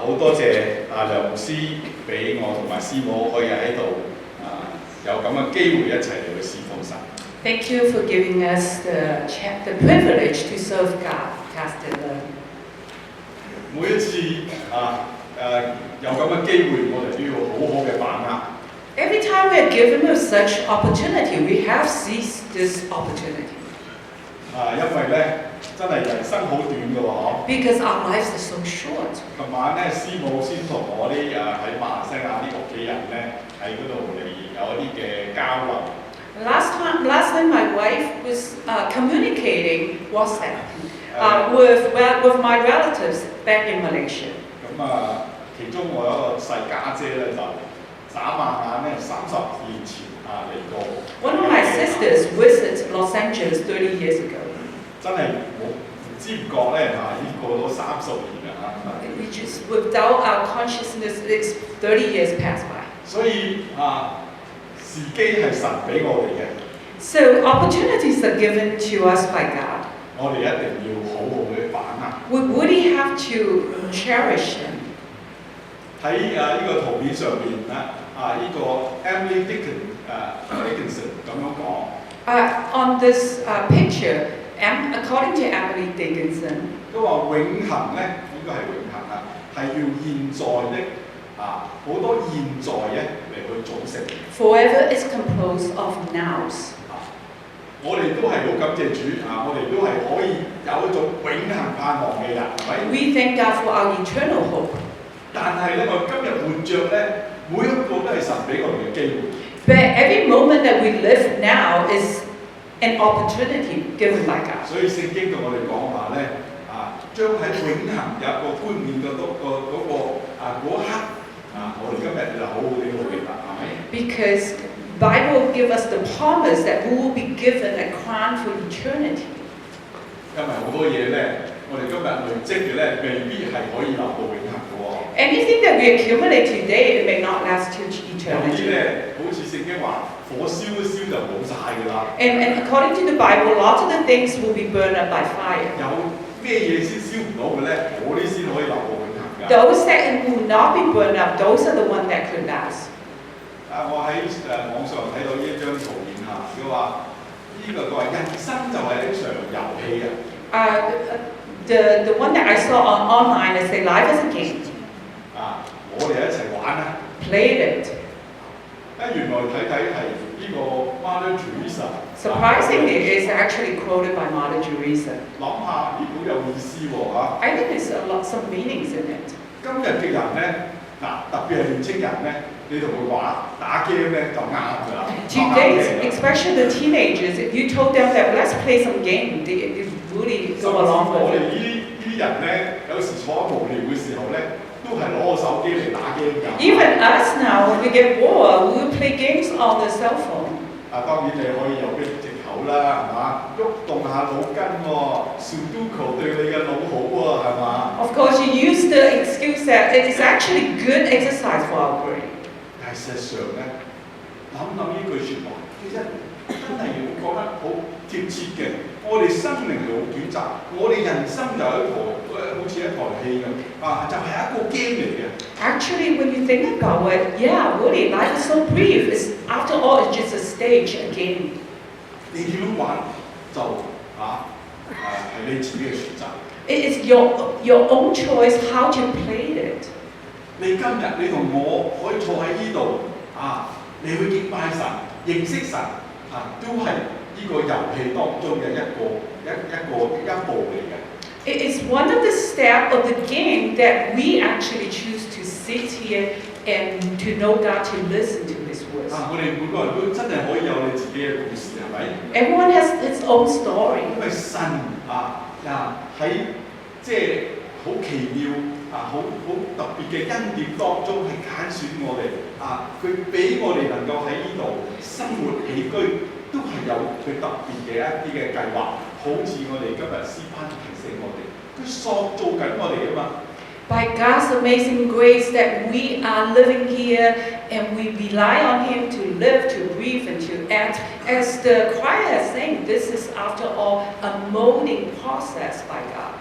好多謝梁牧師俾我同埋師母可以喺度有咁嘅機會一齊嚟去侍奉神。Thank you for giving us the privilege to serve God, Pastor Len. 每一次有咁嘅機會，我哋都要好好嘅把握。Every time we are given with such opportunity, we have seized this opportunity. 因為咧真係人生好短嘅喎， Because our lives are so short. 琴晚咧師母先同我啲喺馬來西亞啲屋企人咧喺嗰度嚟有一啲嘅交流。Last time my wife was communicating WhatsApp with my relatives back in Malaysia. 咁其中我有一個細家姐咧就眨下眼咧30年前嚟過。One of my sisters visited Los Angeles 30 years ago. 真係唔知唔覺咧已經過咗30年啦。We just, without our consciousness, it's 30 years passed by. 所以時機係神俾我哋嘅。So opportunities are given to us by God. 我哋一定要好好去把握。We really have to cherish them. 喺呢個圖片上面咧，呢個 Emily Dickinson 咁樣講。On this picture, according to Emily Dickinson, 都話永恆咧，應該係永恆係要現在的好多現在嚟去組成。Forever is composed of nows. 我哋都係好感謝主我哋都係可以有一種永恆盼望嘅人，係咪 We thank God for our eternal hope. 但係咧，我今日活着咧，每一個都係神俾我哋嘅機會。But every moment that we live now is an opportunity given by God. 所以聖經同我哋講話咧，將喺永恆有一個冠冕嘅嗰刻我哋今日就好好地去記得，係咪 Because Bible give us the promise that we will be given a crown for eternity. 因為好多嘢咧，我哋今日累積嘅咧，未必係可以留到永恆嘅喎。Anything that we accumulate today, it may not last to 有啲 eternity. 咧，好似聖經話，火燒一燒就冇晒㗎啦。And according to the Bible, lots of the things will be burned up by fire. 有咩嘢先燒唔到嘅咧？嗰啲先可以留到永恆㗎。Those that will not be burned up, those are the ones that could last. 我喺網上睇到呢一張圖片佢話佢話人生就係一場遊戲The one that I saw online is say life is a game. 我哋一齊玩Play it. 原來睇係呢個 Mother Teresa。Surprisingly, it's actually quoted by Mother Teresa. 諗下好有意思喎 I think there's some meanings in it. 今日嘅人咧，特別係年青人咧，你同佢話打 game 咧就啱㗎啦。Today, especially the teenagers, if you told them that let's play some game, they really go along 我 with 哋 it. 呢啲人咧，有時坐喺無聊嘅時候咧，都係攞個手機嚟打 game 㗎。Even us now, when we get bored, we will play games on the cell phone. 當然你可以有啲藉口啦，係嘛？喐動下腦筋喎，Sudoku 對你嘅腦好喎，係嘛？ Of course, you use the excuse that it is actually good exercise for our brain. 但係事實上咧，諗呢句説話，其實真係要講得好貼切嘅。我哋生命係好短暫，我哋人生就好似一台戲咁，就係一個 game 嚟嘅。Actually, when you think about it, yeah, really, life is so brief. After all, it's just a stage, a game. 你點樣玩就係你自己嘅選擇。It's your own choice how to play it. 你今日你同我可以坐喺呢度你去敬拜神、認識神都係呢個遊戲當中嘅一步嚟嘅。It is one of the steps of the game that we actually choose to sit here and to know God, to listen to His words. 我哋每個人都真係可以有你自己嘅故事，係咪？ Everyone has its own story. 因為神喺即係好奇妙好特別嘅恩典當中係揀選我哋佢俾我哋能夠喺呢度生活起居，都係有佢特別嘅一啲嘅計劃。好似我哋今日詩班提醒我哋，佢塑造緊我哋嘛。By God's amazing grace that we are living here and we rely on Him to live, to breathe, and to act. As the choir is saying, this is after all a molding process by God.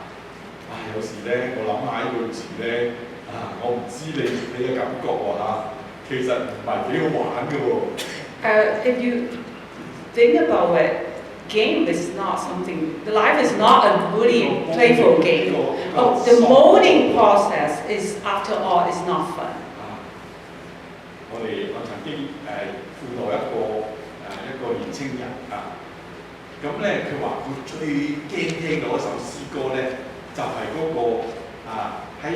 有時咧，我諗下呢個字咧，我唔知你嘅感覺喎其實唔係幾好玩嘅喎。If you think about it, game is not something. Life is not a really playful game. Oh, the molding process is, after all, is not fun. 我曾經輔導一個年青人咁咧佢話佢最驚聽嗰首詩歌咧，就係嗰個喺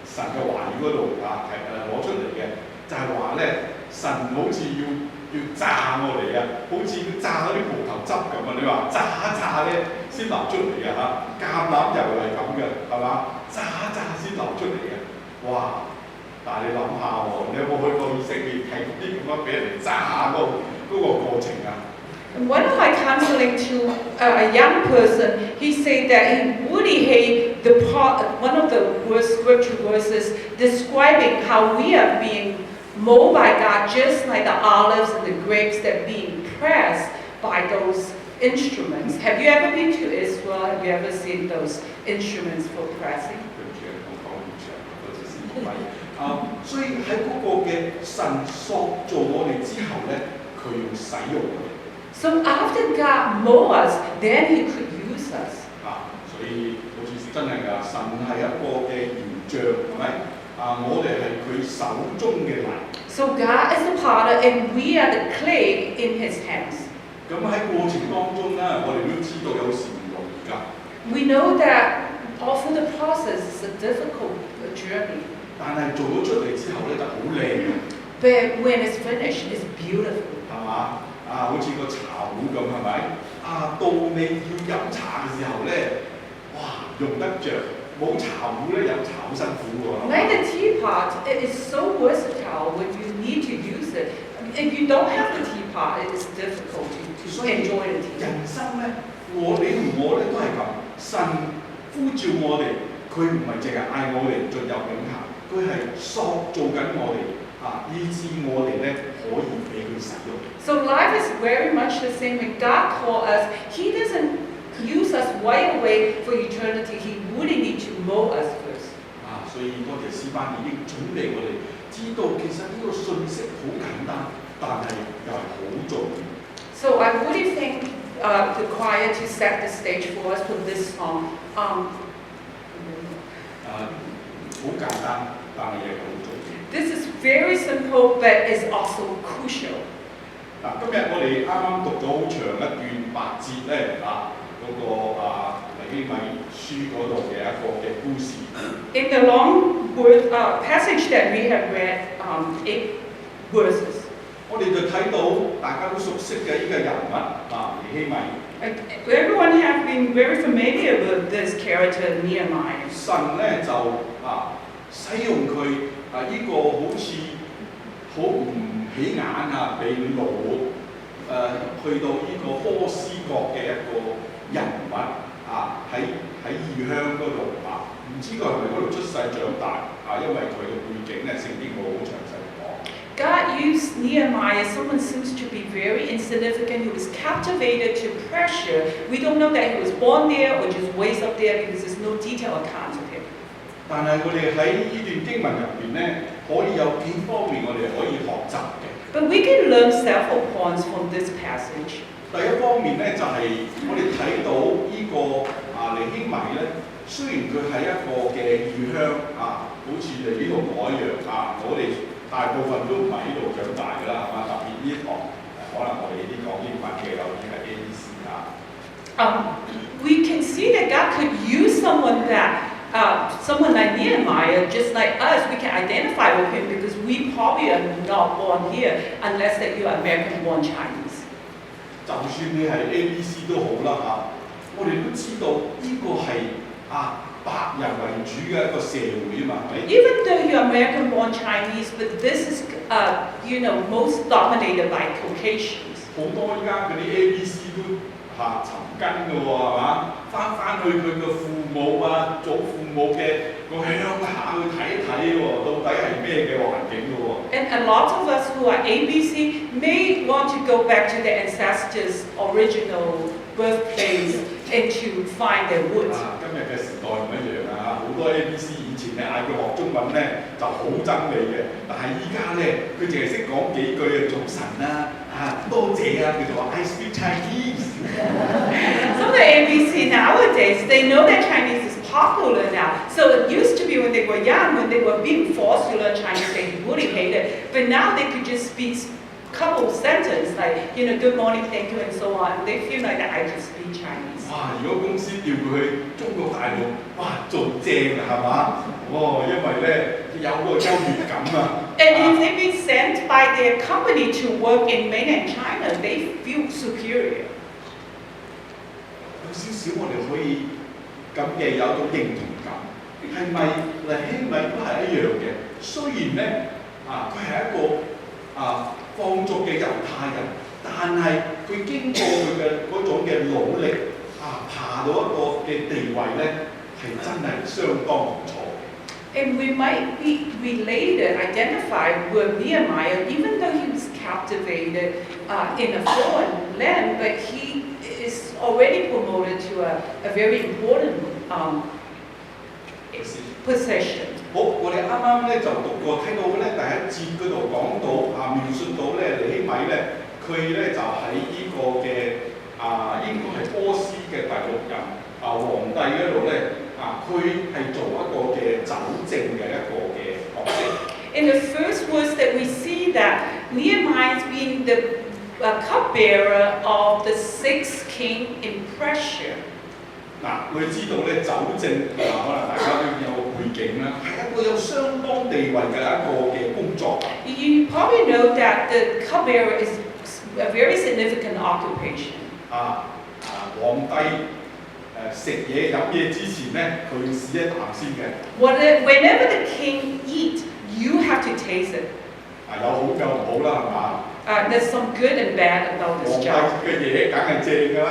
神嘅話語嗰度攞出嚟嘅，就係話咧神好似要炸我哋好似要炸嗰啲葡萄汁咁你話炸一炸咧先流出嚟橄欖油係咁嘅，係嘛？炸一炸先流出嚟嘅，哇！但係你諗下你有冇去過以色列睇啲咁樣俾人哋炸嗰個過程One of my counseling to a young person, he said that he really hated one of the scripture verses describing how we are being molded by God, just like the olives and the grapes that are being pressed by those instruments. Have you ever been to Israel? Have you ever seen those instruments for pressing? 所以喺嗰個嘅神塑造我哋之後咧，佢要使用我哋。So after God molded us, then He could use us. 所以好似真係㗎，神係一個嘅窯匠，係咪？我哋係佢手中嘅泥。So God is the potter, and we are the clay in His hands. 咁喺過程當中咧，我哋都知道有時唔容易㗎。We know that all through the process is a difficult journey. 但係做咗出嚟之後咧，就好靚。But when it's finished, it's beautiful. 係嘛？好似個茶壺咁係咪？到你要飲茶嘅時候咧，哇，用得着。冇茶壺咧，飲茶好辛苦喎。Like the teapot, it is so versatile when you need to use it. If you don't have the teapot, it is difficult to enjoy the tea. 人生咧，你同我咧都係咁。神呼召我哋，佢唔係淨係嗌我哋進入永恆，佢係塑造緊我哋以致我哋咧可以俾佢使用。So life is very much the same. When God calls us, He doesn't use us right away for eternity. He really need to mold us first. 所以多謝詩班已經準備我哋，知道其實呢個信息好簡單，但係又係好重要。So I really thank the choir to set the stage for us for this song. 好簡單，但係又好重要。This is very simple, but it's also crucial. 今日我哋啱啱讀咗好長一段8節咧，嗰個尼希米書嗰度嘅一個嘅故事。In the long passage that we have read, 8 verses. 我哋就睇到大家都熟悉嘅呢個人物尼希米。Everyone have been very familiar with this character, Nehemiah. 神咧就使用佢呢個好似好唔起眼被擄去到呢個波斯國嘅一個人物喺異鄉嗰度唔知佢係咪嗰度出世長大因為佢嘅背景咧聖經冇好詳細講。God used Nehemiah, someone seems to be very insignificant, who was captivated to pressure. We don't know that he was born there or just raised up there because there's no detailed account of him. 但係我哋喺呢段經文入邊咧，可以有幾方面我哋可以學習嘅。But we can learn several points from this passage. 第一方面咧，就係我哋睇到呢個尼希米咧，雖然佢係一個嘅異鄉好似你呢度我一樣我哋大部分都唔係呢度長大㗎啦，係嘛？特別呢堂可能我哋啲講英文嘅有啲係 ABC We can see that God could use someone like Nehemiah, just like us. We can identify with him because we probably are not born here unless that you are American-born Chinese. 就算你係 ABC 都好啦我哋都知道呢個係白人為主嘅一個社會嘛，係咪 Even though you are American-born Chinese, but this is most dominated by Caucasians. 好多依家嗰啲 ABC 都尋根嘅喎，係嘛？翻去佢嘅父母祖父母嘅個鄉下去睇一睇喎，到底係咩嘅環境嘅喎。And a lot of us who are ABC may want to go back to their ancestors' original birthplace and to find their roots. 今日嘅時代唔一樣好多 ABC 以前前你嗌佢學中文咧就好憎你嘅，但係依家咧佢淨係識講幾句啊，早晨啦，多謝啊，佢就話 I speak Chinese。Some of the ABC nowadays, they know that Chinese is popular now. So it used to be when they were young, when they were being forced to learn Chinese, they really hated it. But now they could just speak a couple of sentences like, good morning, thank you, and so on. They feel like that I just speak Chinese. 哇！如果公司調佢去中國大陸，哇，做正啊，係嘛？因為咧有個優越感啊。And if they be sent by their company to work in mainland China, they feel superior. 有少少我哋可以咁嘅有一種認同感，係咪尼希米都係一樣嘅？雖然咧佢係一個放逐嘅猶太人，但係佢經過佢嘅嗰種嘅努力爬到一個嘅地位咧，係真係相當唔錯。And we might be related, identified with Nehemiah, even though he was captivated in a foreign land, but he is already promoted to a very important position. 好，我哋啱啱咧就讀過，睇到咧第一節嗰度講到描述到咧尼希米咧，佢咧就喺呢個嘅應該係波斯嘅第6任皇帝嗰度咧佢係做一個嘅酒政嘅一個嘅角色。In the first verse that we see that Nehemiah is being the cupbearer of the 6th king in Prussia. 我哋知道咧酒政可能大家都有個背景啦，係一個有相當地位嘅一個嘅工作。You probably know that the cupbearer is a very significant occupation. 皇帝食嘢飲嘢之前咧，佢要試一啖先嘅。Whenever the king eats, you have to taste it. 有好有唔好啦，係嘛？There's some good and bad about this job. 皇帝嘅嘢梗係正㗎啦。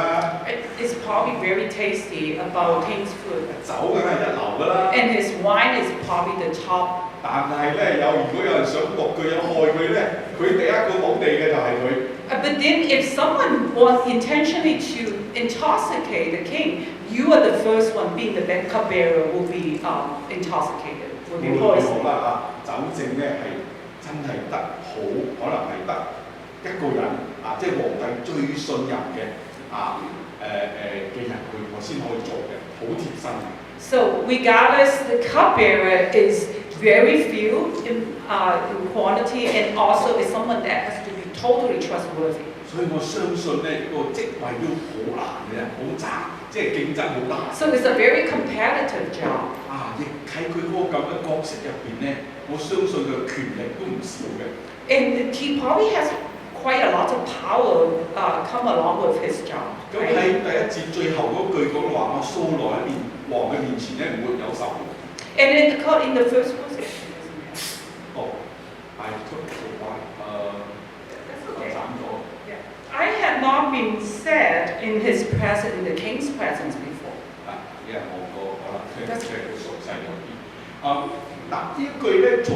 It's probably very tasty about king's food. 酒梗係一流㗎啦。And his wine is probably the top. 但係咧，如果有人想毒佢、有害佢咧，佢第一個倒地嘅就係佢。But then, if someone was intentionally to intoxicate the king, you are the first one, being the cupbearer, will be intoxicated, will be poisoned. 酒政咧係真係得好，可能係得一個人即係皇帝最信任嘅嘅人，我先可以做嘅，好貼身。So regardless, the cupbearer is very few in quantity, and also is someone that has to be totally trustworthy. 所以我相信咧，個職位都好難嘅，好窄，即係競爭好大。So it's a very competitive job. 亦喺佢嗰個咁嘅角色入邊咧，我相信佢權力都唔少嘅。And he probably has quite a lot of power come along with his job. 咁喺第一節最後嗰句講話，我素來喺王嘅面前咧唔會有仇。And in the first verse. I took the one. I had not been said in his presence, in the king's presence before. 因為我可能即係佢熟悉嗰啲。呢一句咧，從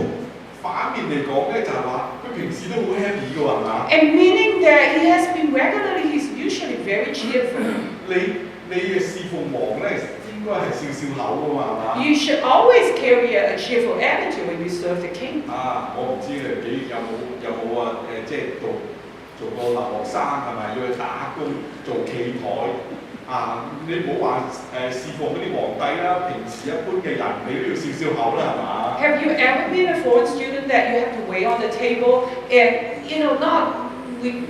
反面嚟講咧，就係話佢平時都好 happy 嘅喎，係嘛？ And meaning that he has been regularly, he's usually very cheerful. 你嘅侍奉王咧，應該係笑笑口嘅嘛，係嘛？ You should always carry a cheerful attitude when you serve the king. 我唔知你有冇即係做過留學生係咪要去打工做企台？你唔好話侍奉嗰啲皇帝啦，平時一般嘅人你都要笑笑口啦，係嘛 ？Have you ever been a foreign student that you have to wait on the table and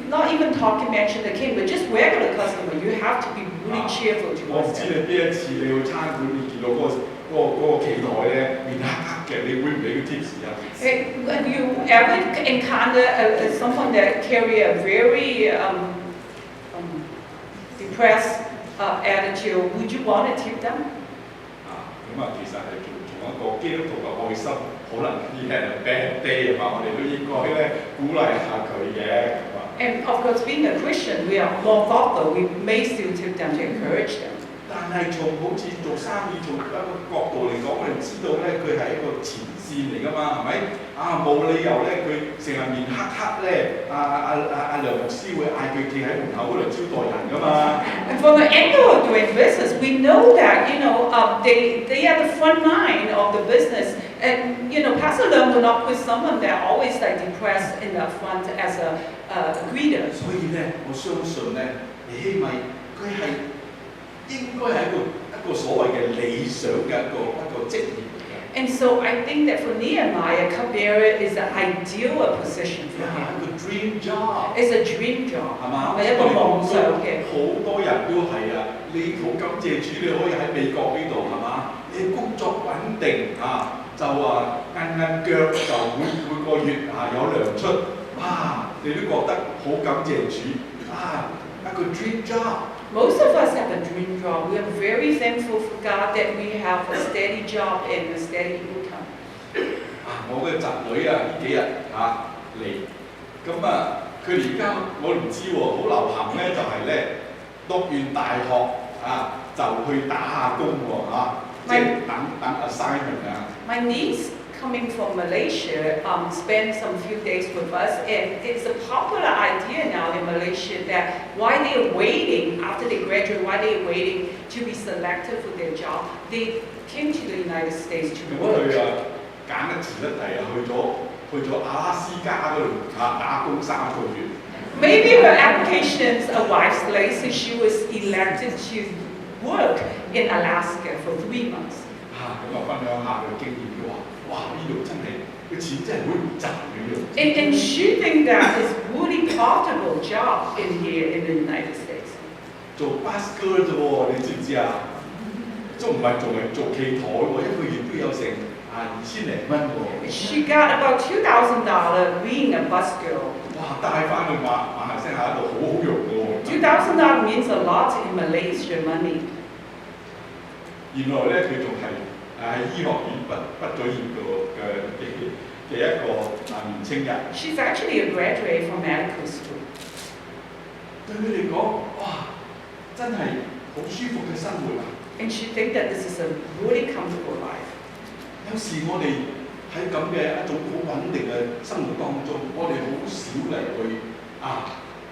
not even talking mention the king, but just regular customer, you have to be really cheerful towards them. 我唔知你邊一次你去餐館你見到嗰個企台咧面黑黑嘅，你會唔俾佢 tips 啊？ Have you ever encounter someone that carry a very depressed attitude? Would you want to tip them? 其實係從一個基督徒嘅愛心，可能啲係 bad day 我哋都應該咧鼓勵下佢嘅。And of course, being a Christian, we are more thoughtful. We may still tip them to encourage them. 但但係從好似做生意從一個角度嚟講，我哋知道咧佢係一個前線嚟㗎嘛，係咪？冇理由咧佢成日面黑黑咧，梁牧師會嗌佢企喺門口嗰度招待人㗎嘛。And from the angle of doing business, we know that they are the front line of the business, and Pastor Leung will not put someone that always depressed in the front as a greeter. 所以咧，我相信咧，尼希米佢係應該係一個所謂嘅理想嘅一個職業。And so I think that for Nehemiah, cupbearer is an ideal position for him. 一個 dream job. It's a dream job. 係嘛？係一個夢想嘅。好多人都係啊！你好感謝主，你可以喺美國呢度係嘛？你工作穩定就硬腳就每個月有糧出，你都覺得好感謝主一個 dream job。Most of us have a dream job. We are very thankful for God that we have a steady job and a steady income. 我嘅侄女呢幾日嚟，咁佢而家我唔知喎，好流行咧就係咧讀完大學就去打下工喎即係等 assignment My niece coming from Malaysia spent some few days with us, and it's a popular idea now in Malaysia that while they are waiting, after they graduate, while they are waiting to be selected for their job, they came to the United States to work. 佢揀得遲得滯去咗阿拉斯加嗰度打工3個月。Maybe her applications arrived late, so she was elected to work in Alaska for 3 months. 咁分享下佢經驗，佢話：哇！呢度真係個錢真係好唔賺嘅。And she thinks that it's really profitable job in here in the United States. 做 bus girl 啫喎，你知唔知啊？仲唔係做企台喎，一個月都有成2000零蚊喎。She got about $2,000 being a bus girl. 哇！帶翻去馬來西亞度好好用喎。$2,000 means a lot in Malaysia money. 原來咧佢仲係喺醫學院畢咗業嘅一個年青人。She's actually a graduate from medical school. 對佢嚟講，哇！真係好舒服嘅生活啊！ And she thinks that this is a really comfortable life. 有時我哋喺咁嘅一種好穩定嘅生活當中，我哋好少嚟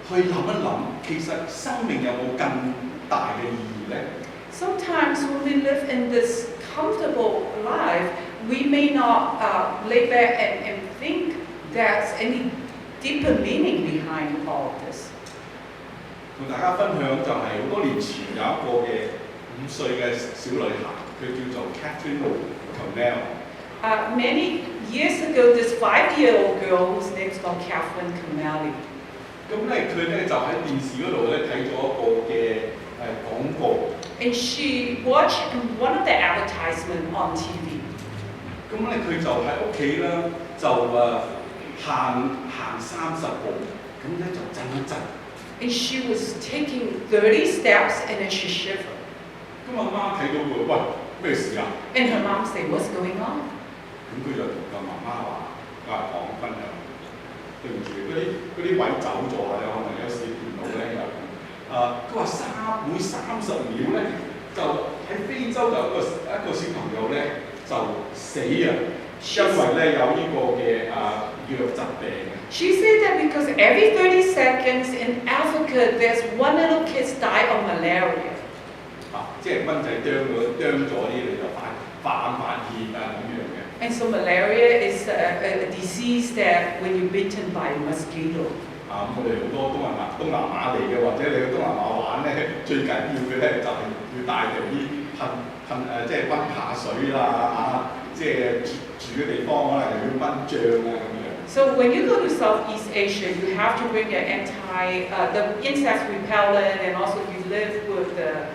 去諗一諗，其實生命有冇更大嘅意義咧？ Sometimes when we live in this comfortable life, we may not lay back and think there's any deeper meaning behind all of this. 同大家分享就係好多年前有一個嘅5歲嘅小女孩，佢叫做 Catherine Connell。Many years ago, this 5-year-old girl whose name is called Catherine Connell. 咁咧佢咧就喺電視嗰度咧睇咗一個嘅廣告。And she watched one of the advertisements on TV. 咁咧佢就喺屋企啦，就行30步，咁咧就震一震。And she was taking 30 steps and then she shivered. 咁阿媽睇到佢，喂，咩事啊？ And her mom said, "What's going on?" 咁佢就同個媽媽講分享，對唔住，嗰啲位走咗咧，可能有時電腦咧有。佢話每30秒咧，就喺非洲就一個小朋友咧就死啊，因為咧有呢個嘅瘧疾病。She said that because every 30 seconds in Africa, there's one little kid die of malaria. 即係蚊仔啄咗啲，你就發熱咁樣嘅。And so malaria is a disease that when you're bitten by a mosquito. 我哋好多東南亞嚟嘅，或者你去東南亞玩咧，最緊要嘅咧就係要帶嚟啲即係溫下水啦，即係住嘅地方可能又要蚊帳咁樣。So when you go to Southeast Asia, you have to bring your the insect repellent, and also you live with the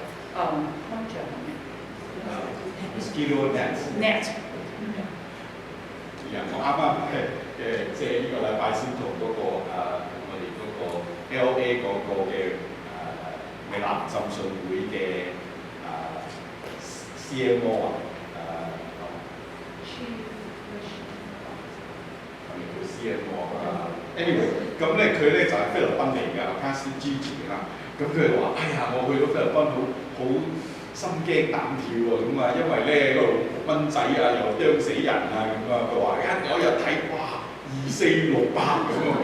mosquito net. 我啱啱即係呢個禮拜先同嗰個我哋嗰個 LA 嗰個嘅美南浸信會嘅CMO 係咪叫 CMO？Anyway， 咁咧佢咧就係菲律賓嚟㗎 ，Pastor Gigi 啦。咁佢就話：哎呀，我去咗菲律賓好心驚膽跳喎，咁啊，因為咧嗰度蚊仔啊又啄死人啊，咁啊，佢話嗰日睇哇2468咁啊，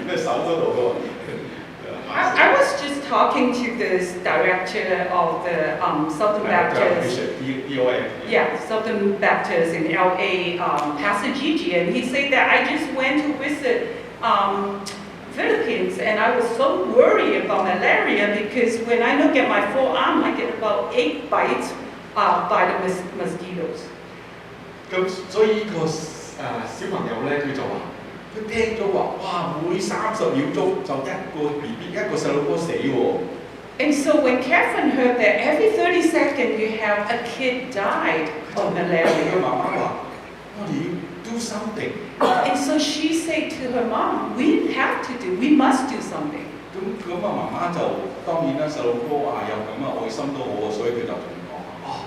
咩手嗰度喎。I was just talking to this director of the Southern Baptist. Yeah, Southern Baptist in LA, Pastor Gigi, and he said that I just went to visit Philippines, and I was so worried about malaria because when I look at my forearm, I get about 8 bites by the mosquitoes. 咁所以個小朋友咧，佢就話。佢聽咗話，哇！每30秒鐘就一個 BB 一個細路哥死喎。And so when Catherine heard that every 30 seconds you have a kid died of malaria. 佢媽媽話：我哋要 do something. And so she said to her mom, we must do something. 咁媽媽就當然啦，細路哥啊有咁嘅愛心都好啊，所以佢就同我講：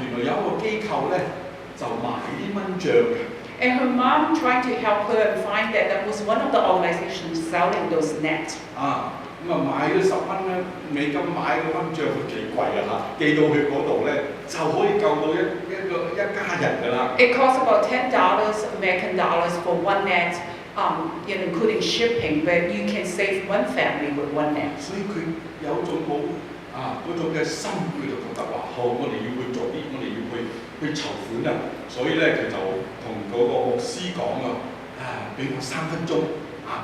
原來有一個機構咧就賣啲蚊帳嘅。And her mom tried to help her and find that there was one of the organizations selling those nets. 咁買咗10蚊美金買個蚊帳，佢幾貴啊嚇！寄到去嗰度咧就可以救到一家人㗎啦。It costs about $10 American dollars for one net, including shipping, but you can save one family with one net. 所以佢有種好嗰種嘅心，佢就覺得話好，我哋要去做啲，我哋要去籌款啊！所以咧佢就同嗰個牧師講俾我3分鐘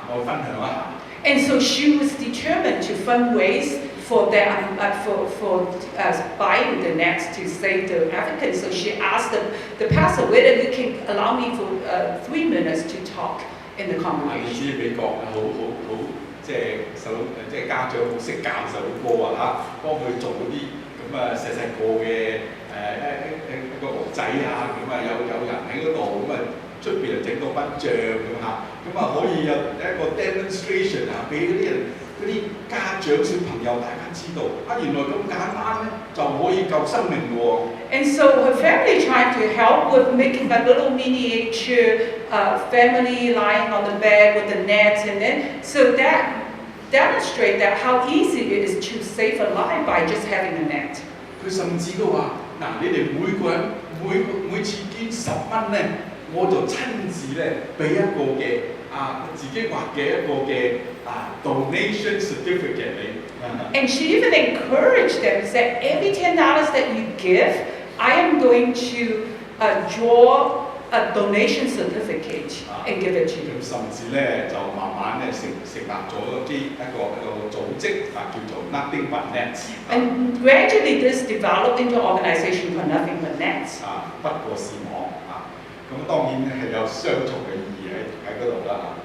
我分享一下。And so she was determined to fundraise for buying the nets to save the Africans. So she asked the pastor whether you can allow me for 3 minutes to talk in the congregation. 你知美國好即係家長好識教細路哥幫佢做嗰啲咁細個嘅一個屋仔咁有人喺嗰度出邊就整到蚊帳咁可以有一個 demonstration 俾嗰啲家長小朋友大家知道原來咁簡單咧就可以救生命喎。And so her family tried to help with making a little miniature family lying on the bed with the nets, and then so that demonstrate that how easy it is to save a life by just having a net. 佢甚至都話你哋每個人每次捐10蚊咧，我就親自咧俾一個嘅自己畫嘅一個嘅donation certificate 你。And she even encouraged them and said, every $10 that you give, I am going to draw a donation certificate and give it to you. 甚至咧就慢慢咧成立咗一個組織叫做 Nothing But Nets。And gradually this developed into an organization called Nothing But Nets. 不過是網咁當然係有雙重嘅意義喺嗰度啦。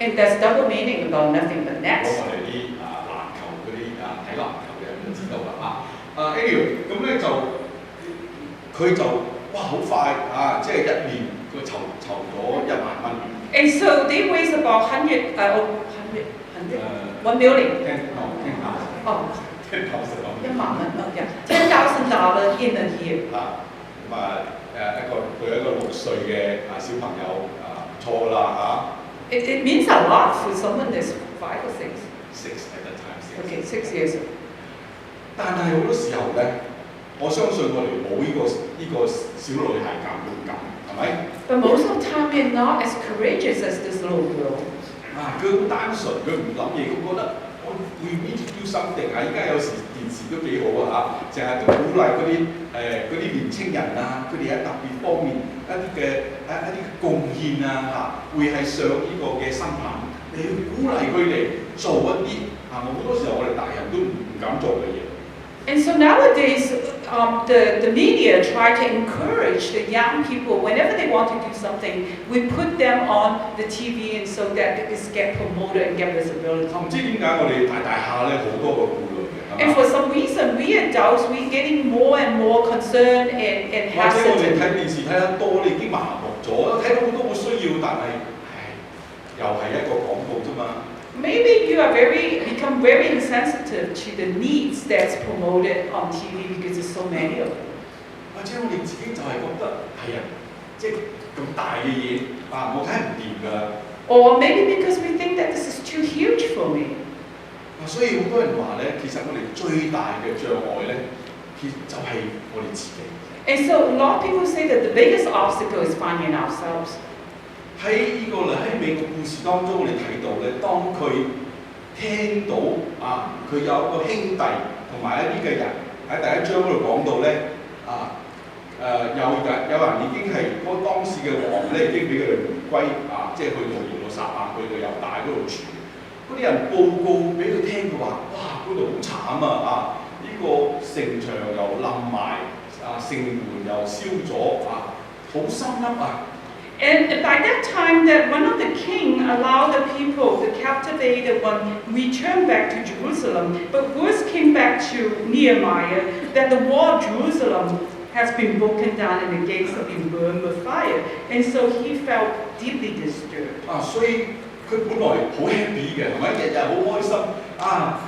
And there's double meaning about Nothing But Nets. 我哋啲籃球嗰啲睇籃球嘅人都知道啦anyway 咁咧就佢就哇好快即係1年佢籌咗1萬蚊。And so they raised about 1 million. $10,000 in a year. 佢一個6歲嘅小朋友錯啦It means a lot for someone that's 5 or 6. 6 at the time. Okay, 6 years old. 但係好多時候咧，我相信我哋冇呢個小女孩咁勇敢，係咪？ But most of the time we're not as courageous as this little girl. 佢好單純，佢唔諗嘢，佢覺得we need to do something 依家有時電視都幾好成日都鼓勵嗰啲年青人佢哋喺特別方面一啲嘅貢獻會係上呢個嘅新聞，你要鼓勵佢哋做一啲好多時候我哋大人都唔敢做嘅嘢。And so nowadays, the media try to encourage the young people whenever they want to do something. We put them on the TV, and so that it get promoted and get visibility. 唔知點解我哋大下咧好多個顧慮嘅。And for some reason, we adults we getting more and more concerned and 或者我哋 hesitant. 睇電視睇得多，你已經麻木咗，睇到好多個需要，但係又係一個廣告啫嘛。Maybe you are become very insensitive to the needs that's promoted on TV because there's so many of them. 或者我哋自己就係覺得即係咁大嘅嘢我睇唔掂㗎。Or maybe because we think that this is too huge for me. 所以好多人話咧，其實我哋最大嘅障礙咧，就係我哋自己。And so a lot of people say that the biggest obstacle is finding ourselves. 喺呢個尼希米嘅故事當中，我哋睇到咧，當佢聽到佢有一個兄弟同埋一啲嘅人喺第一章嗰度講到咧，有人已經係嗰當時嘅王咧，已經俾佢哋回歸即係去到耶路撒冷，去到猶大嗰度住。嗰啲人報告俾佢聽，佢話：哇，嗰度好慘呢個城牆又冧埋，城門又燒咗好心噏And by that time, that one of the king allowed the people, the captivated one, return back to Jerusalem. But words came back to Nehemiah that the wall of Jerusalem has been broken down and the gates have been burned with fire. And so he felt deeply disturbed. 所以佢本來好 happy 嘅，係咪？日日好開心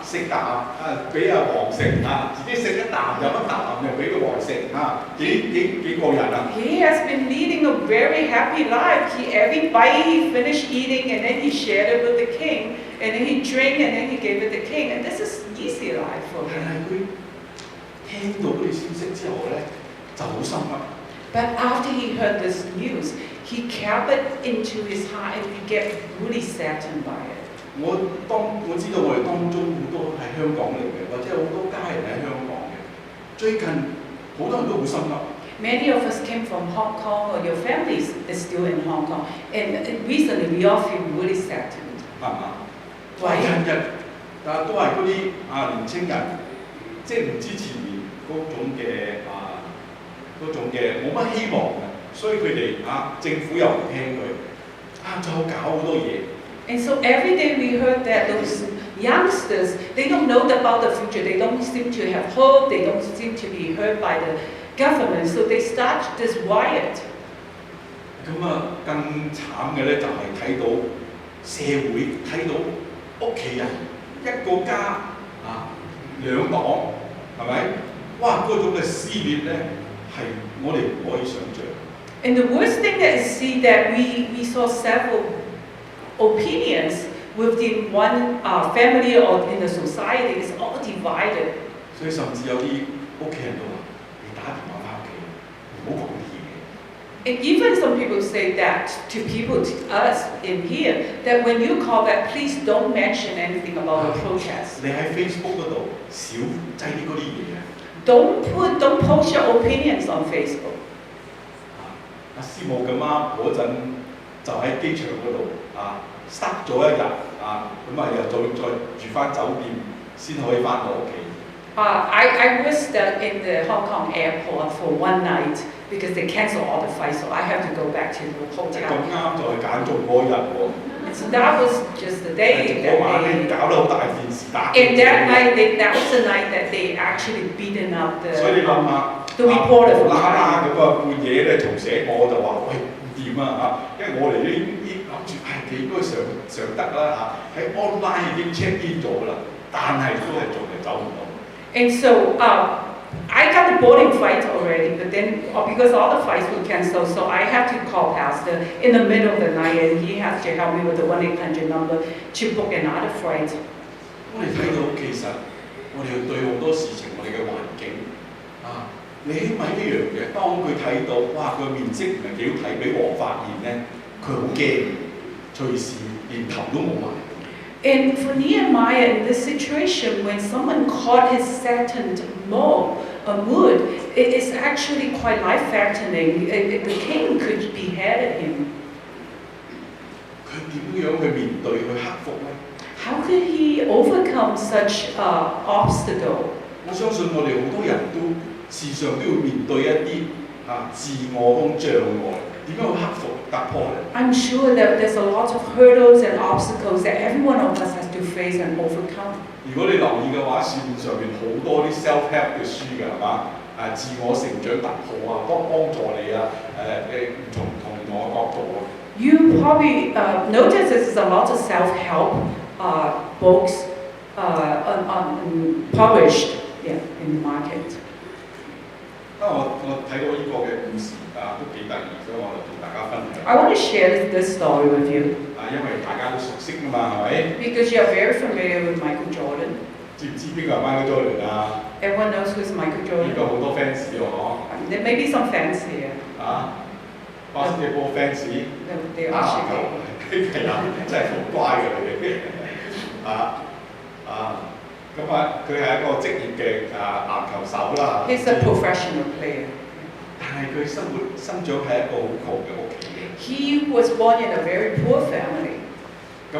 食啖俾王食自己食一啖飲一啖又俾個王食幾過癮啊！ He has been leading a very happy life. Every bite he finished eating and then he shared it with the king, and then he drank and then he gave it to the king. And this is easy life for 但 him. 係佢聽到嗰啲消息之後咧，就好心噏。But after he heard this news, he kept it into his heart and he get really saddened by it. 我知道我哋當中好多係香港嚟嘅，或者好多家人喺香港嘅。最近好多人都好心噏。Many of us came from Hong Kong, or your family is still in Hong Kong, and recently we all feel really saddened. 係嘛？日日都係嗰啲年青人，即係唔支持嗰種嘅冇乜希望嘅，所以佢哋政府又唔聽佢就搞好多嘢。And so every day we heard that those youngsters, they don't know about the future, they don't seem to have hope, they don't seem to be heard by the government, so they start this riot. 咁更慘嘅咧就係睇到社會，睇到屋企人，一個家兩黨，係咪？哇！嗰種嘅撕裂咧係我哋唔可以想像。And the worst thing that is see that we saw several opinions within one family or in the society is all divided. 所以甚至有啲屋企人都話：你打電話翻屋企，唔好講啲嘢。And even some people say that to people, to us in here, that when you call back, please don't mention anything about the protest. 你喺 Facebook 嗰度少擠啲嗰啲嘢。Don't post your opinions on Facebook. 阿師母咁嗰陣就喺機場嗰度塞咗一日又再住翻酒店先可以翻到屋企。I was stuck in the Hong Kong airport for one night because they canceled all the flights, so I have to go back to the hotel. 咁啱就係揀中嗰日喎。And so that was just the day that 嗰晚咧搞到好大件事打。And that night, that was the night that they actually beaten up the 所以你諗下 the reporter from 啦 China. 咁半夜咧嘈醒我就話：喂，唔掂因為我哋已經諗住應該上得啦喺 online 已經 check in 咗啦，但係都係仲係走唔到。And so I got the boarding flight already, but then because all the flights were canceled, so I had to call Pastor in the middle of the night, and he has to help me with the 1-800 number to book another flight. 我哋睇到其實我哋對好多事情，我哋嘅環境你起碼一樣嘢，當佢睇到哇佢面色唔係幾好睇，俾王發現咧，佢好驚，隨時連頭都冇埋。And for Nehemiah in this situation, when someone caught his saddened mood, it is actually quite life-threatening. The king could behead him. 佢點樣去面對去克服咧？ How could he overcome such obstacle? 我相信我哋好多人都時常都要面對一啲自我嗰種障礙，點樣去克服突破咧？ I'm sure that there's a lot of hurdles and obstacles that every one of us has to face and overcome. 如果你留意嘅話，市面上面好多啲 self-help 嘅書㗎，係嘛？自我成長突破幫助你從唔同嘅角度You probably notice there's a lot of self-help books published in the market. 我睇到呢個嘅故事都幾得意，所以我就同大家分享。I want to share this story with you. 因為大家都熟悉㗎嘛，係咪？ Because you are very familiar with Michael Jordan. 知唔知邊個係 Michael Jordan 啊？ Everyone knows who's Michael 應該 Jordan. 好多 fans 喎， There may be some fans here. basketball fans。 They 打 are 籃球 shaking. 係啊，真係好乖嘅佢哋咁佢係一個職業嘅籃球手啦。 He's a professional player. 但係佢生長喺一個好窮嘅屋企。 He was born in a very poor family. 咁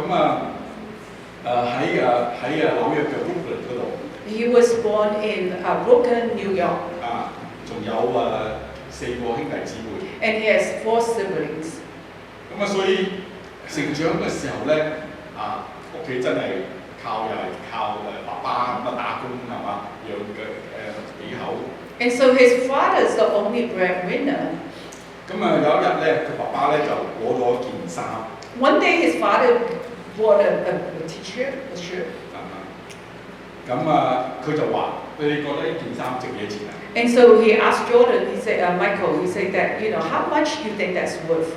喺紐約嘅 Brooklyn 嗰度 He was born in Brooklyn, New York, 仲有4個兄弟姊妹。 and he has 4 siblings. 咁所以成長嘅時候咧，屋企真係又係靠爸爸咁打工係嘛，養幾口。 And so his father is the only breadwinner. 咁有一日咧，佢爸爸咧就攞咗件衫。 One day his father bought a t-shirt, a shirt. 佢就話：你哋覺得呢件衫值幾錢啊？ And so he asked Jordan, he said, Michael, he said that, how much do you think that's worth?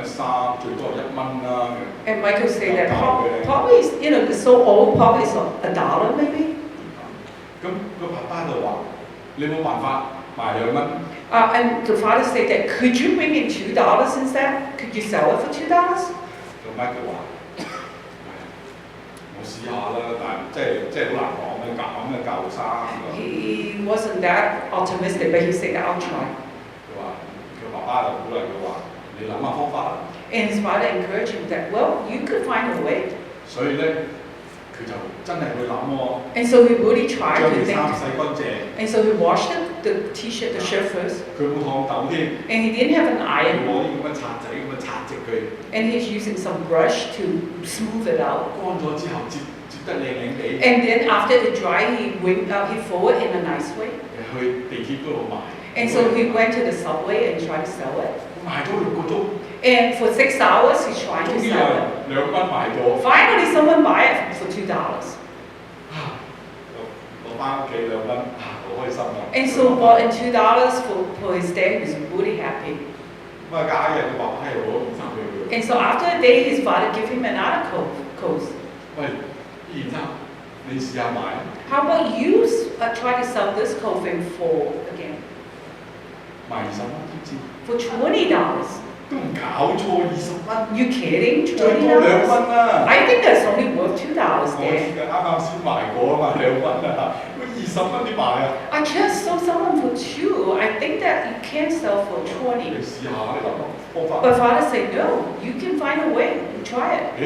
衫最多1蚊啦。 And Michael said that probably, it's so old, probably it's $1 maybe. 咁個爸爸就話：你冇辦法賣2蚊。 And the father said that, could you bring in $2 instead? Could you sell it for $2? 咁 Michael 話：我試下啦，但即係好難講嘅，咁嘅舊衫。 He wasn't that optimistic, but he said, I'll try. 佢話：佢爸爸就鼓勵佢話：你諗下方法啦。 And his father encouraged him that, well, you could find a way. 所以咧，佢就真係去諗喎。 And so he really tried 將 to 件 think. 衫洗乾淨。 And so he washed the t-shirt, the shirt first. 佢冇燙斗添。 And he didn't have an 佢 iron. 攞啲咁嘅刷仔咁樣刷直佢。 And he's using some brush to smooth it out. 乾咗之後接得靚靚地。 And then after it dried, he folded in a nice way. 去地鐵嗰度賣。 And so he went to the subway and tried to sell it. 賣咗6個鐘。 And for 6 hours, he tried 終 to 於有 sell 人 it. 2蚊買咗。 Finally, someone bought it for $2. 攞翻屋企2蚊，好開心啊！ And so bought in $2 for his dad. He was really happy. 咁假日佢爸爸又攞件衫俾佢。 And so after a day, his father gave him another coat. 喂，呢件衫你試下買。 How about you try to sell this coat for again? 賣20蚊點知？ For $20. 都唔搞錯20蚊。 You kidding?最多2 $20? 蚊啦。 I think that's only worth $2 我 there. 啱先賣過啊嘛，2蚊啊，喂20蚊點賣啊？ I just saw someone for $2. I think that you can sell for 你 $20. 試下，你諗方法。 But father said, no, you can find a way. You try it. 誒，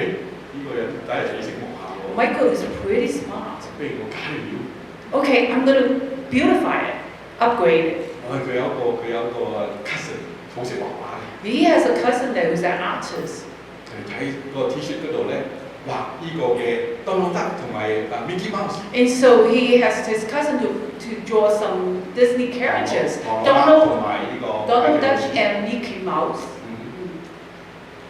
呢個人真係幾醒目下喎。 Michael is pretty smart. 不如我加啲料。 Okay, I'm going to beautify it, upgrade it. 佢有一個 cousin 好識畫畫嘅。 He has a cousin that was an artist. 睇個 T-shirt 嗰度咧，畫呢個嘅多魯德同埋Mickey Mouse。 And so he has his cousin to draw some Disney characters. 同 Donald 埋呢個 Duck and Mickey Mouse.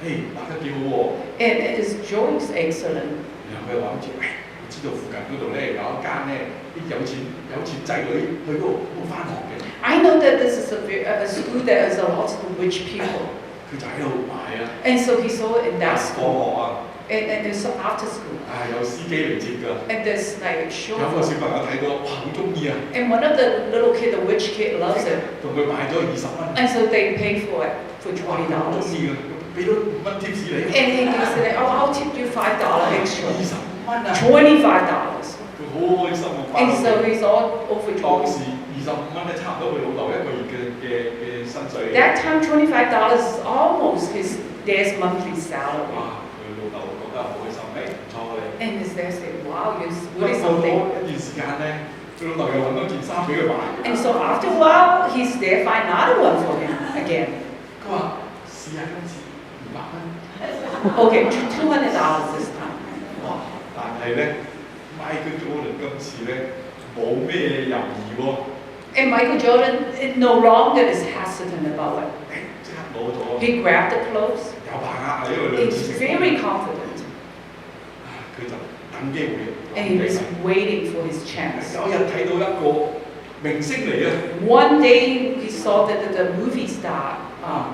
畫得幾好喎！ And his drawing is excellent. 然後佢話好似，我知道附近嗰度咧有一間咧啲有錢仔女去嗰度返學嘅。 I know that this is a school that has a lot of rich people. 佢就喺度買啊。 And so he saw it in that 放 school. 學啊！ And there's some after school. 有司機嚟接㗎。 And there's like a 有個 chauffeur. 小朋友睇到，哇！好中意啊！ And one of the little kid, the rich kid, loves it. 同佢買咗20蚊。 And so they pay for it for 好中$20. 意㗎，俾咗5蚊 tips 你。 And he said, oh, I'll tip you $5 extra. 25蚊啊！ $25. 佢好開心啊！翻 And 屋 so 企 he's all 當 overjoyed. 時25蚊咧，差唔多佢老豆1個月嘅薪水。 That time, $25 is almost his dad's monthly salary. 哇！佢老豆覺得好開心，唔錯嘅。 And his dad said, wow, you're 過 really 咗 something. 一段時間咧，佢老豆又揾多件衫俾佢買。 And so after a while, his dad find another one for him again. 佢話試下今次200蚊。 Okay, $200 this time. 哇！但係咧，Michael Jordan 今次咧冇咩猶豫喎。 And Michael Jordan no longer is hesitant about it. 即刻攞咗。 He grabbed the clothes. 有把握啊，因為2 He's 次成 very confident. 佢就等機會。 And he was waiting for his chance. 有日睇到一個明星嚟啊！ One day he saw that the movie star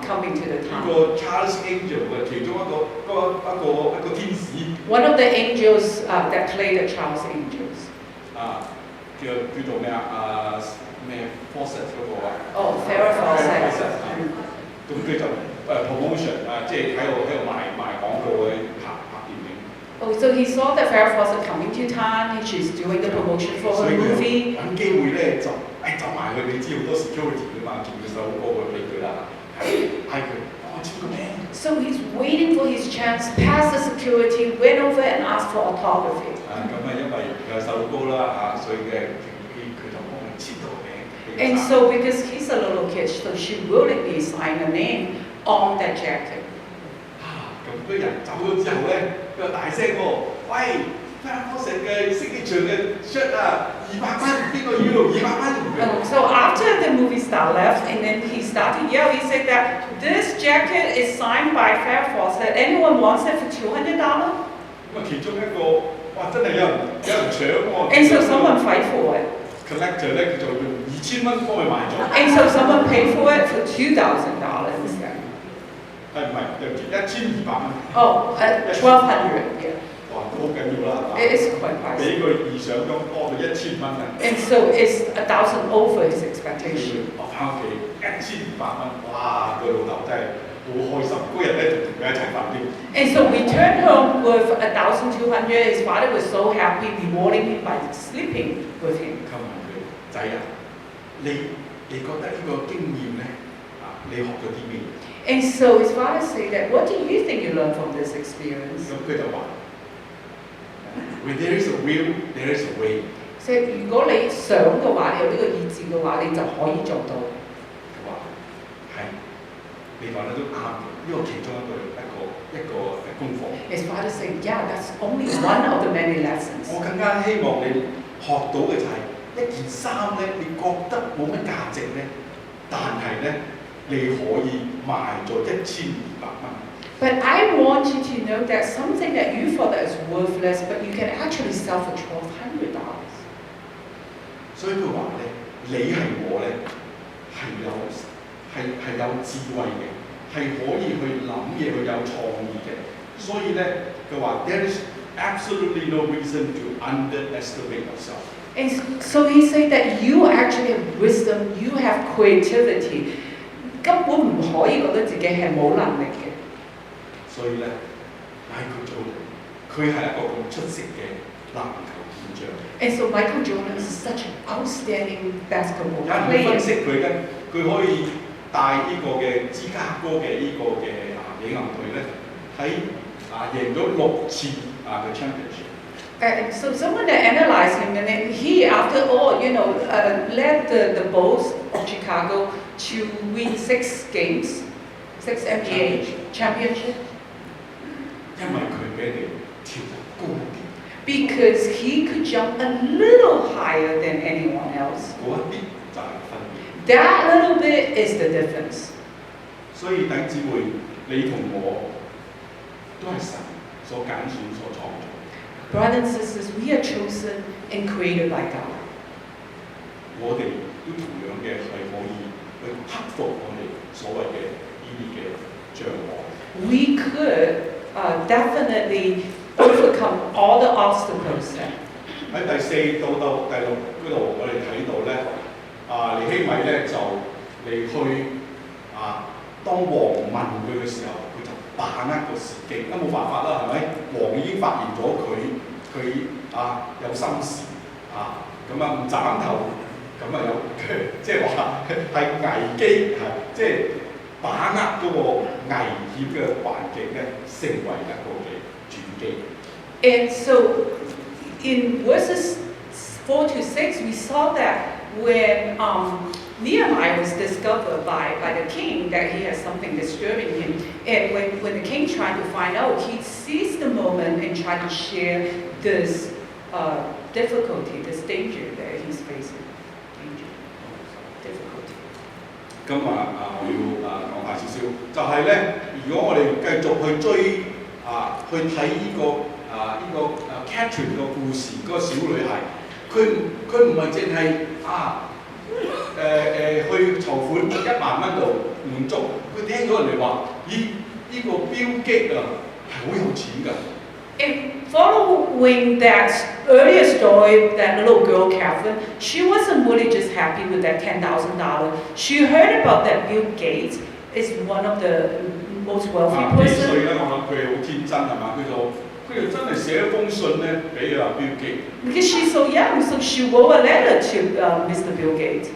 coming to the 呢 town. 個 Charles Angel 嘅其中一個天使 One of the angels that played the Charles Angels. 叫做咩咩 Fawcett 嗰個啊 Oh, Farrah Fawcett. 咁佢就promotion 即係喺度賣廣告嘅拍電影。 Oh, so he saw that Farrah Fawcett coming to town, and she's doing the promotion for 所 her 以佢 movie. 揾機會咧就走埋去，你知好多 security 㗎嘛，仲要手過去俾佢啦，嗌佢我簽個名。 So he's waiting for his chance, passed the security, went over and asked for autography. 咁因為佢手高啦所以佢就幫佢簽到名。 And so because he's a little kid, so she willingly signed her name on that jacket. 咁啲人走咗之後咧，佢就大聲喎，喂 ，Farrah Fawcett 嘅 signature 嘅 shirt 200蚊，邊個要200蚊？ So after the movie star left, and then he started yell, he said that this jacket is signed by Farrah Fawcett. Anyone wants it for $200? 咁其中一個哇，真係有人搶喎。 And so someone fight for it. collector 咧，佢就用2000蚊幫佢買咗。 And so someone paid for it for $2,000. 唔係，對唔住，1200蚊。 Oh, $1,200. Yeah. 哇，都好緊要啦， It is quite 比 pricey. 佢預想中多到1000蚊啊！ And so it's $1,000 over his expectation. 我翻屋企1200蚊，哇！個老豆真係好開心，嗰日咧仲同佢一齊瞓添。 And so we turned home with $1,200. His father was so happy, rewarding him by sleeping with him. 佢問佢仔啊，你覺得呢個經驗咧你學咗啲咩？ And so his father said that, what do you think you learned from this experience? 咁佢就話：When there is a will, there is a way。 So 如果你想嘅話，你有呢個意志嘅話，你就可以做到。佢話係，你講得都啱嘅，呢個其中一個功課。 His father said, yeah, that's only one of the many lessons. 我更加希望你學到嘅就係一件衫咧，你覺得冇乜價值咧，但係咧你可以賣咗1200蚊。 But I want you to know that something that you thought that is worthless, but you can actually sell for $1,200. 所以佢話咧，你係我咧係有智慧嘅，係可以去諗嘢，去有創意嘅。所以咧，佢話 There is absolutely no reason to underestimate yourself。 And so he said that you actually have wisdom, you have creativity. 根本唔可以覺得自己係冇能力嘅。所以咧，Michael Jordan，佢係一個咁出色嘅籃球健將。And so Michael Jordan is such an outstanding basketball 有人會分 player. 析佢咧，佢可以帶呢個嘅芝加哥嘅呢個嘅野牛隊咧，喺贏咗6次嘅 championship。 And so someone that analyzed him, and then he, after all, led the Bulls of Chicago to win 6 games, 6 NBA championship. 因為佢俾你跳得高啲， Because he could jump a little higher than anyone else. 嗰一啲就係分別。 That little bit is the difference. 所以弟兄姊妹，你同我都係神所揀選、所創造。 Brothers and sisters, we are chosen and created by God. 我哋都同樣嘅係可以去克服我哋所謂嘅呢啲嘅障礙。 We could definitely overcome all the obstacles. 喺第4到第6嗰度，我哋睇到咧，尼希米咧就嚟去當王問佢嘅時候，佢就把握個時機。咁冇辦法啦，係咪？王已經發現咗佢有心事咁唔斬頭，咁有即係話係危機即係把握嗰個危險嘅環境咧，成為一個嘅轉機。 And so in verses 4 to 6, we saw that when Nehemiah was discovered by the king that he has something disturbing him, and when the king tried to find out, he seized the moment and tried to share this difficulty, this danger that he's facing. Difficulty. 咁我要講下少少，就係咧，如果我哋繼續去追去睇呢個Catherine 個故事，嗰個小女孩，佢唔係淨係去籌款1萬蚊度滿足。佢聽咗人哋話，咦，呢個標記啊係好有錢㗎。And following that earlier story, that little girl, Catherine, she wasn't really just happy with that $10,000. She heard about that Bill Gates is one of the most wealthy 幾歲 person. 咧？我諗佢好天真係嘛？佢就真係寫一封信咧俾阿 Bill Gates。Because she's so young, so she wrote a letter to Mr. Bill Gates.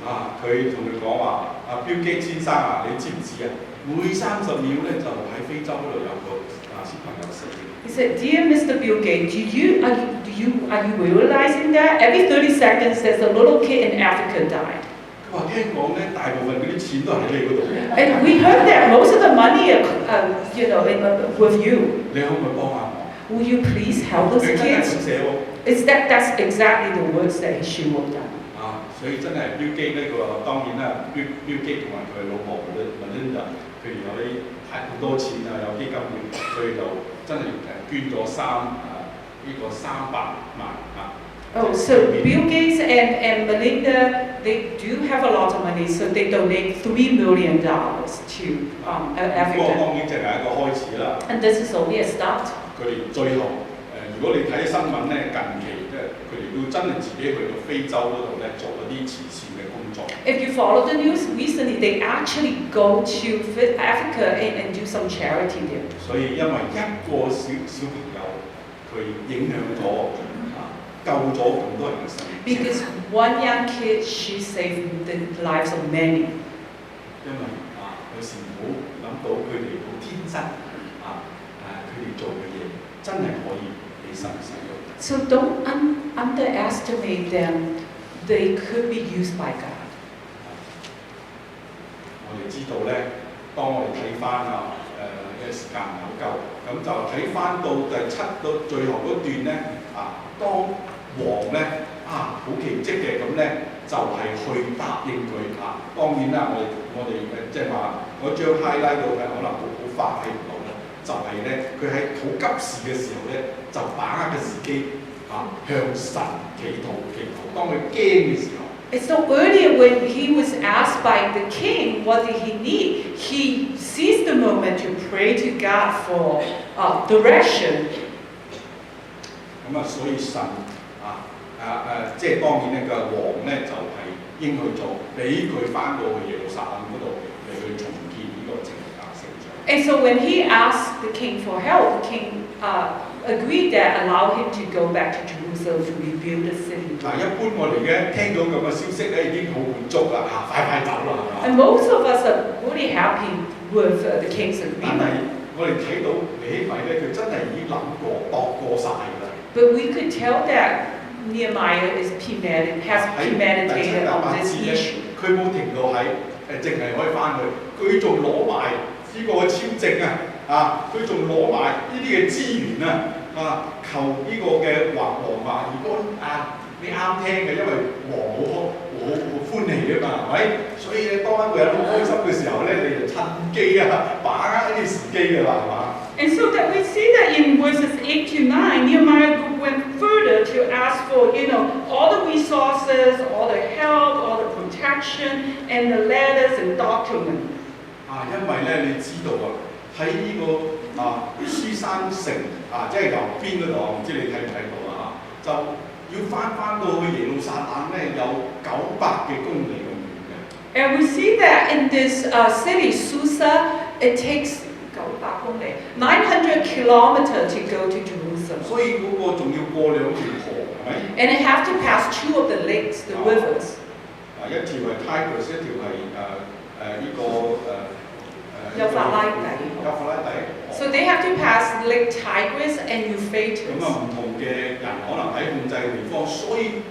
佢同佢講話：Bill Gates 先生啊，你知唔知啊？每30秒咧就喺非洲嗰度有個小朋友死。He said, "Dear Mr. Bill Gates, are you realizing that every 30 seconds there's a little kid in Africa died?" 佢話聽講咧，大部分嗰啲錢都係喺你嗰度。And we heard that most of the money, with you. 你可唔可以幫下我？ Will you please help those 佢真係 kids? 咁寫喎。That's exactly the words that she wrote down. 所以真係 Bill Gates 呢個當然啦，Bill Gates 同埋佢老婆 Melinda， 佢哋有啲好多錢啊，有基金嘅，所以就真係捐咗300萬啊。Oh, so Bill Gates and Melinda, they do have a lot of money, so they donate $3 million to Africa. 當然淨係一個開始啦。And this is only a start. 佢哋最後如果你睇新聞咧，近期佢哋都真係自己去到非洲嗰度咧做一啲慈善嘅工作。If you follow the news recently, they actually go to Africa and do some charity there. 所以因為一個小朋友，佢影響咗救咗咁多人嘅生命。Because one young kid, she saved the lives of many. 因為有時唔好諗到佢哋好天真佢哋做嘅嘢真係可以俾神使用。So don't underestimate them. They could be used by God. 我哋知道咧，當我哋睇翻嘅時間唔係好夠，咁就睇翻到第7到最後嗰段咧當王咧好奇蹟嘅咁咧，就係去答應佢當然啦，我哋即係話嗰張 highlight 到嘅可能好發揮唔到啦，就係咧佢喺好急事嘅時候咧，就把握嘅時機向神祈禱。當佢驚嘅時候。And so earlier when he was asked by the king what did he need, he seized the moment to pray to God for direction. 所以神即係當然咧個王咧就係應許咗，俾佢翻到去耶路撒冷嗰度嚟去重建呢個城牆。And so when he asked the king for help, the king agreed that allow him to go back to Jerusalem to rebuild the city. 一般我哋嘅聽到咁嘅消息咧，已經好滿足啦，快走啦，係嘛？ And most of us are really happy with the king's 但係 agreement. 我哋睇到尼希米咧，佢真係已經諗過、度過晒㗎啦。But we could tell that Nehemiah has premeditated on this issue. 佢冇停到喺淨係可以翻去，佢仲攞埋呢個簽證佢仲攞埋呢啲嘅資源求呢個嘅王話，如果你啱聽嘅，因為王好歡喜嘛，係咪？所以咧，當一個人好開心嘅時候咧，你就趁機把握呢啲時機㗎啦，係嘛？ And so that we see that in verses 8 to 9, Nehemiah went further to ask for, all the resources, all the help, all the protection, and the letters and documents. 因為咧，你知道喺呢個書山城即係右邊嗰度，我唔知你睇唔睇到就要翻到去耶路撒冷咧，有900嘅公里咁遠嘅。And we see that in this city, Susa, it takes 900 kilometers to go to Jerusalem. 所以嗰個仲要過2條河，係咪？ And it have to pass 2 of the lakes, the rivers. 一條係 Tigris， 一條係呢個幼發拉底。So they have to pass Lake Tigris and Euphrates. 咁唔同嘅人可能喺控制嘅地方，所以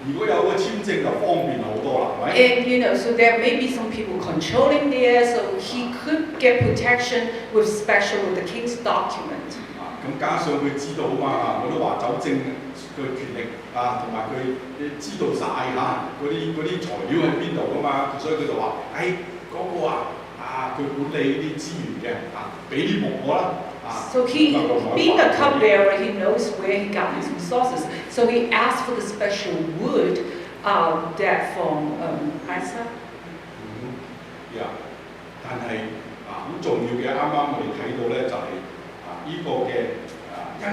如果有個簽證就方便好多啦，係咪？ And so there may be some people controlling there, so he could get protection with the king's document. 咁加上佢知道我都話酒政嘅權力同埋佢知道晒嗰啲材料喺邊度㗎嘛，所以佢就話：嗰個佢管理啲資源嘅俾啲木我啦。So he, being a cupbearer, he knows where he got his resources. So he asked for the special wood that from Isa. 但係好重要嘅，啱啱我哋睇到咧就係呢個嘅因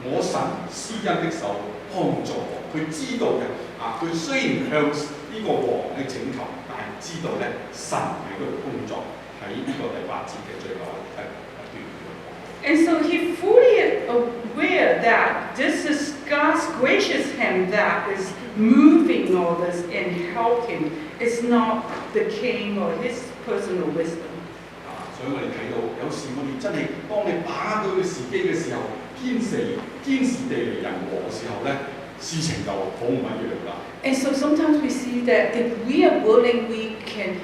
我神施恩的手幫助我，佢知道嘅佢雖然向呢個王去請求，但係知道咧神喺度工作，喺呢個第8節嘅最後一段。And so he fully aware that this is God's gracious hand that is moving all this and helping. It's not the king or his personal wisdom. 所以我哋睇到有時我哋真係當你把握到個時機嘅時候，堅持地嚟人和嘅時候咧，事情就好唔一樣啦。And so sometimes we see that if we are willing, we can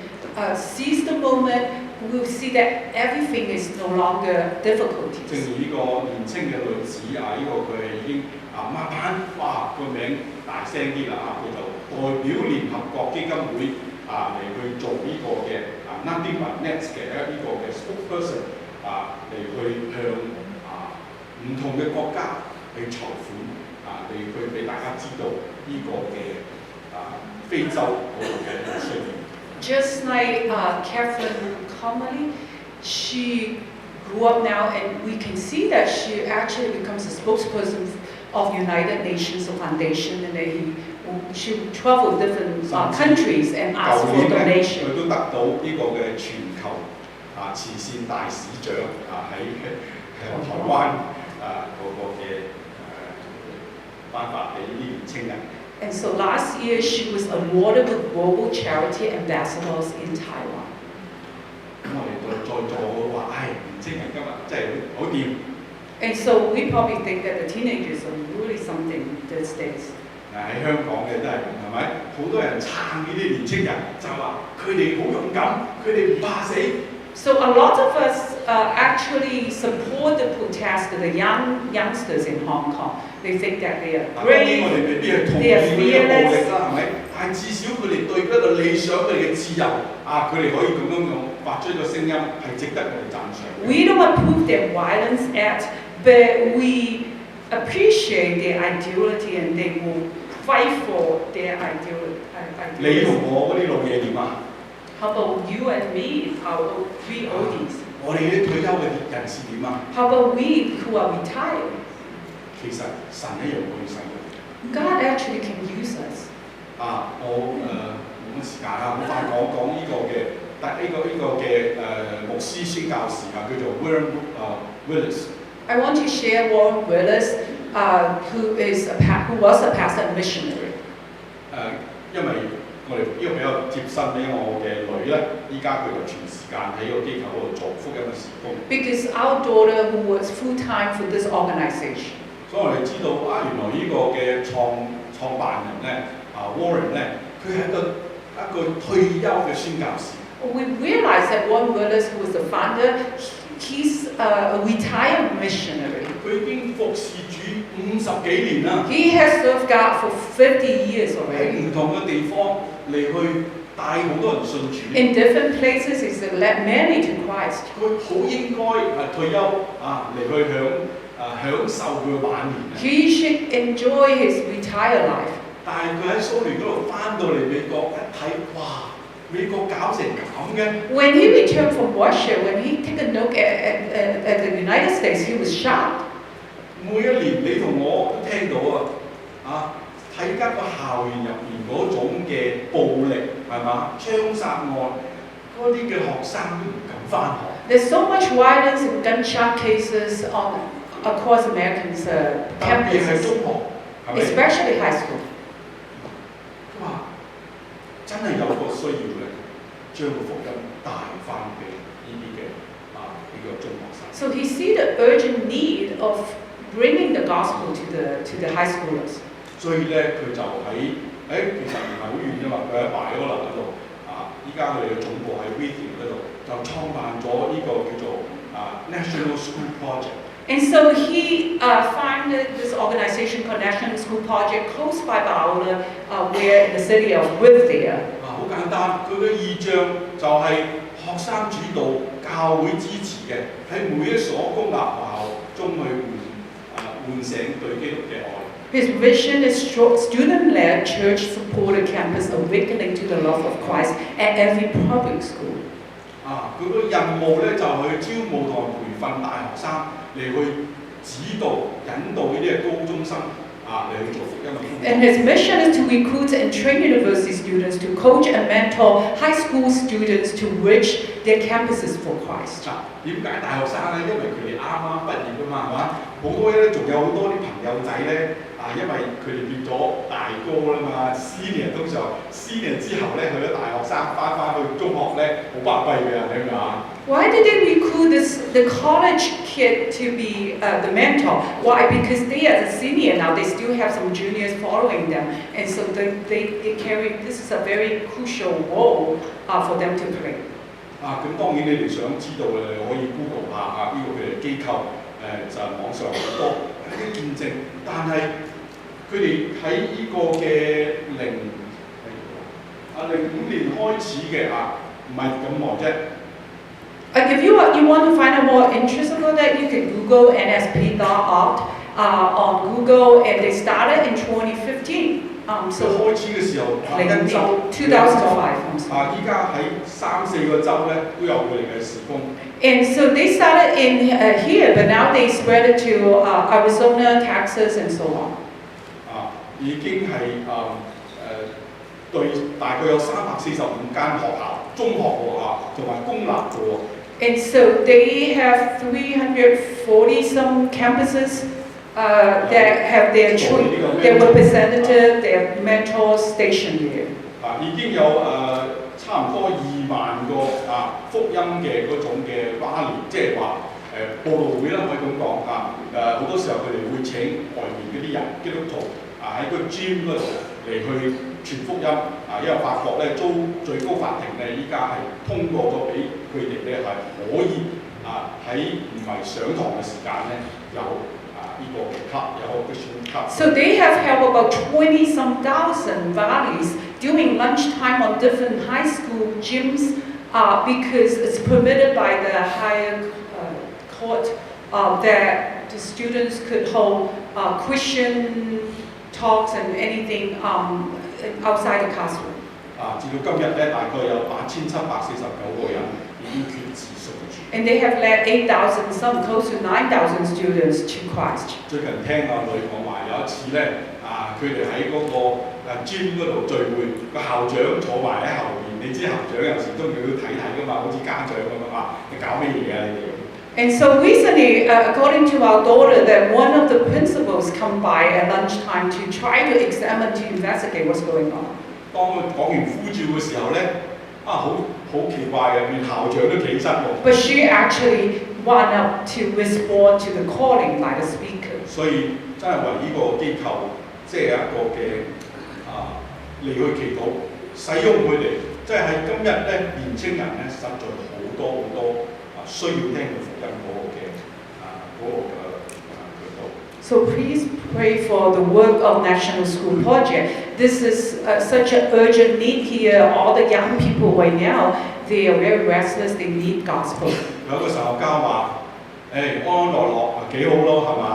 seize the moment. We'll see that everything is no longer difficulties. 正如呢個年青嘅女子呢個佢係已經慢慢個名大聲啲啦佢就代表聯合國基金會嚟去做呢個嘅Nehemiah嘅呢個嘅 spokesperson 嚟去向唔同嘅國家去籌款嚟去俾大家知道呢個嘅非洲嗰度嘅需要。Just like Catherine Connolly, she grew up now, and we can see that she actually becomes a spokesperson of United Nations Foundation, and then she traveled different countries and asked for donation. 佢都得到呢個嘅全球慈善大使獎喺台灣嗰個嘅頒發俾呢啲年青人。And so last year she was awarded with Global Charity Ambassadors in Taiwan. 咁我哋在座話，年青人今日真係好掂。And so we probably think that the teenagers are really something these days. 喺香港嘅都係咁，係咪？好多人撐呢啲年青人，就話佢哋好勇敢，佢哋唔怕死。So a lot of us actually support the protest of the youngsters in Hong Kong. They think that they are brave, they are fearless. 係咪？但係至少佢哋對一個理想佢哋嘅自由佢哋可以咁樣發出一個聲音，係值得我哋讚賞。We don't approve their violence act, but we appreciate their ideology and they will fight for their ideology. 你同我嗰啲老嘢點啊？ How about you and me, we oldies? 我哋啲退休嘅人士點啊 How about we who are retired? 其實神一樣可以使用。God actually can use us. 我冇乜時間啦，好快講呢個嘅，但呢個嘅牧師宣教士叫做 Willis。I want to share Warren Willis, who was a pastor and missionary. 因為我哋呢個比較貼身，因為我嘅女咧，依家佢就全時間喺個機構嗰度做福音嘅事工。Because our daughter, who works full time for this organization. 所以我哋知道原來呢個嘅創辦人咧，Warren 咧，佢係一個退休嘅宣教士。We realize that Warren Willis, who was the founder, he's a retired missionary. 佢已經服侍主50幾年啦。He has served God for 50 years 喺 already. 唔同嘅地方嚟去帶好多人信主。In different places, he's led many to Christ. 佢好應該退休嚟去享受佢嘅晚年。He should enjoy his retired life. 但係佢喺蘇聯嗰度翻到嚟美國一睇，哇！美國搞成咁嘅。When he returned from Russia, when he took a look at the United States, he was shocked. 每一年你同我都聽到睇緊個校園入邊嗰種嘅暴力係嘛，槍殺案，嗰啲嘅學生都唔敢翻學。There's so much violence and gunshot cases across Americans' campuses, especially high school. 哇！真係有個需要咧，將個福音帶翻俾呢啲嘅呢個中學生。So he see the urgent need of bringing the gospel to the high schoolers. 所以咧，佢就喺其實唔係好遠啫嘛，佢喺拜柯蘭嗰度依家佢哋嘅總部喺 Whitney 嗰度，就創辦咗呢個叫做National School Project。And so he founded this organization called National School Project close by Paola, where in the city of Whittier. 好簡單，佢嘅意象就係學生主導、教會支持嘅，喺每一所公立學校中去喚醒對基督嘅愛。His vision is student-led, church-supported campus awakening to the love of Christ at every public school. 佢個任務咧就去招募同埋培訓大學生嚟去指導、引導呢啲嘅高中生嚟去做福音嘅工作。And his mission is to recruit and train university students, to coach and mentor high school students to reach their campuses for Christ. 點解大學生咧？因為佢哋啱啱畢業㗎嘛，係嘛？好多咧，仲有好多啲朋友仔咧，因為佢哋變咗大哥啦嘛 ，senior 通常 senior 之後咧，去咗大學生翻去中學咧，好巴閉嘅，你明嘛？ Why did they recruit the college kid to be the mentor? Why? Because they are the senior now. They still have some juniors following them, and so they carry. This is a very crucial role for them to play. 咁當然你哋想知道嘅，你可以 Google 下呢個佢哋機構就係網上好多呢啲見證，但係佢哋喺呢個嘅05年開始嘅唔係咁耐啫。If you want to find out more interest about that, you can Google NSP.org on Google, and they started in 2015. 開始嘅時候2005. 依家喺3-4個州咧都有佢哋嘅事工。And so they started in here, but now they spread it to Arizona, Texas, and so on. 已經係對大概有345間學校，中學學校同埋公立嘅。And so they have 340 some campuses that have their representative, their mentors stationed there. 已經有差唔多2萬個福音嘅嗰種嘅 rally， 即係話佈道會啦，可以咁講好多時候佢哋會請外面嗰啲人基督徒喺個 gym 嗰度嚟去傳福音因為法國咧最高法庭咧依家係通過咗俾佢哋咧係可以喺唔係上堂嘅時間咧有呢個嘅級有個選級。So they have held about 20-some thousand rallies during lunchtime on different high school gyms because it's permitted by the higher court that the students could hold Christian talks and anything outside the classroom. 至到今日咧，大概有8749個人已經決志信主。And they have led 8,000, some close to 9,000 students to Christ. 最近聽阿女講話，有一次咧，佢哋喺嗰個gym 嗰度聚會，個校長坐埋喺後面，你知校長有時都要睇㗎嘛，好似家長咁你搞乜嘢你哋？ And so recently, according to our daughter, that one of the principals come by at lunchtime to try to examine, to investigate what's going on. 當佢講完呼召嘅時候咧，好奇怪嘅，連校長都企起身喎。But she actually went up to respond to the calling by the speaker. 所以真係為呢個機構，即係一個嘅嚟去祈禱，使用佢哋，即係喺今日咧，年青人咧實在好多需要聽到福音嗰個嘅。So please pray for the work of National School Project. This is such an urgent need here. All the young people right now, they are very restless. They need gospel. 有個神學家話：安安樂樂幾好咯，係嘛？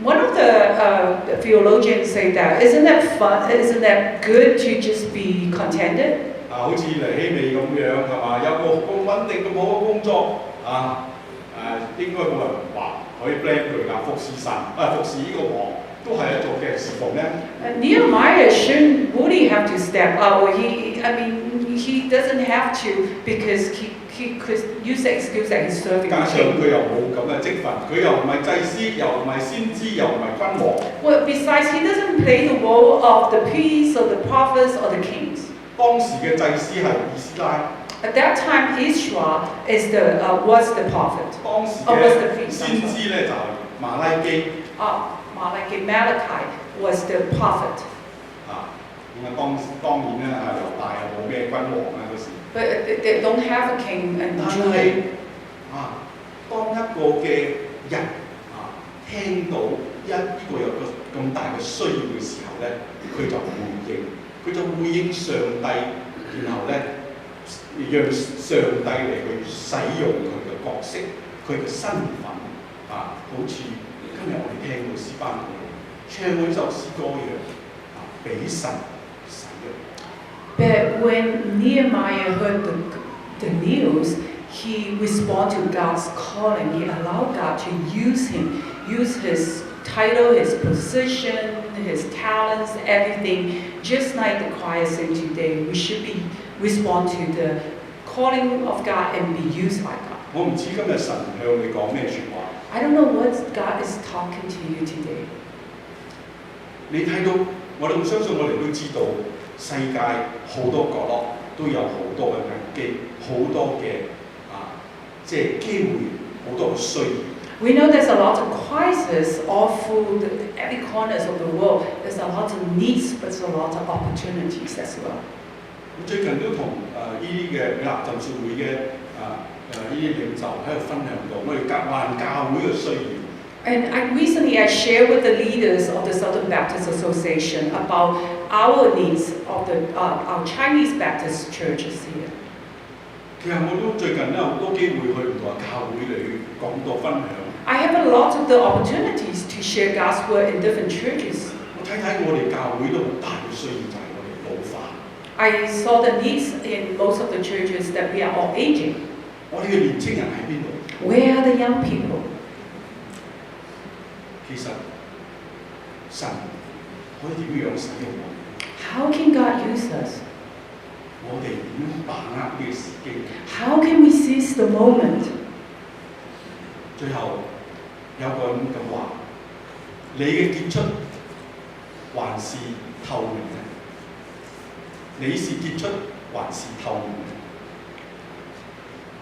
One of the theologians say that isn't that fun? Isn't that good to just be contented? 好似尼希米咁樣係嘛？有個咁穩定咁好嘅工作應該冇人話可以 blame 佢㗎，服侍神服侍呢個王都係一種嘅侍奉咧。Nehemiah shouldn't really have to step up. He doesn't have to because he could use the excuse that he's serving. 加上佢又冇咁嘅職份，佢又唔係祭司，又唔係先知，又唔係君王。Well, besides, he doesn't play the role of the priests or the prophets or the kings. 當時嘅祭司係以斯拉。At that time, Israel was the prophet. 當時嘅先知咧就係馬拉基。Malachi was the prophet. 當然咧猶大又冇咩君王嗰時。But they don't have a king and Judah. 當一個嘅人聽到呢個有個咁大嘅需要嘅時候咧，佢就回應上帝，然後咧讓上帝嚟去使用佢嘅角色、佢嘅身份好似今日我哋聽到詩班唱嗰首詩歌一樣俾神使用。But when Nehemiah heard the news, he responded to God's calling. He allowed God to use him, use his title, his position, his talents, everything. Just like the choir said today, we should respond to the calling of God and be used by God. 我唔知今日神向你講咩説話。 I don't know what God is talking to you today. 你睇到，我相信我哋都知道，世界好多角落都有好多嘅危機，好多嘅即係機會，好多嘅需要。 We know there's a lot of crisis all through every corners of the world. There's a lot of needs, but there's a lot of opportunities as well. 最近都同呢啲嘅美納浸信會嘅呢啲領袖喺度分享到，我哋華人教會嘅需要。 And recently I shared with the leaders of the Southern Baptist Association about our needs of our Chinese Baptist churches here. 其實我都最近咧好多機會去唔同嘅教會嚟講道分享。 I have a lot of the opportunities to share God's word in different churches. 我睇我哋教會都好大嘅需要就係我哋老化。 I saw the needs in most of the churches that we are all aging. 我哋嘅年青人喺邊度？ Where are the young people? 其實神可以點樣使用我哋？ How can God use us? 我哋點樣把握呢個時機？ How can we seize the moment? 最後有個人咁話：你嘅傑出還是透明嘅？你是傑出還是透明嘅？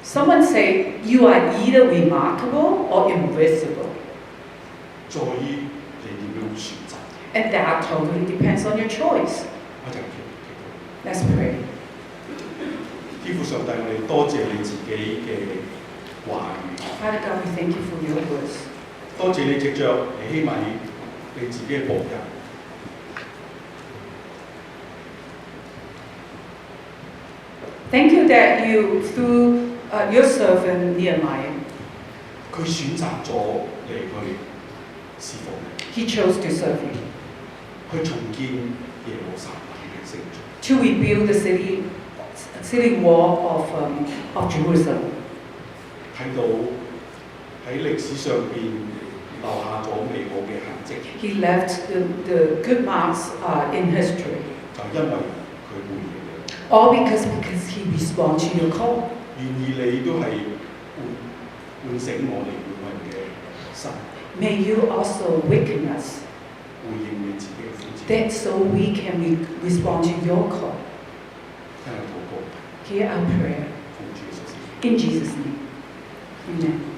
Someone say you are either remarkable or invisible. 在於你點樣選擇。 And that totally depends on your choice. 我就祈禱。 Let's pray. 天父上帝，我哋多謝你自己嘅話語。 Father God, we thank you for your words. 多謝你藉着尼希米你自己嘅僕人。 Thank you that you, through your servant Nehemiah, 佢選擇咗嚟去侍奉你， he chose to serve you, 去重建耶路撒冷嘅聖城。 to rebuild the city wall of Jerusalem. 睇到喺歷史上邊留下咗美好嘅痕跡， He left the good marks in history, 就因為佢回應你， all because he responded to your call. 願意你都係喚醒我哋每個人嘅心， May you also waken us, 回應你自己嘅呼召。 that so we can respond to your call. 聽我禱告， Hear our prayer 奉主耶穌基督。 in Jesus' name. Amen.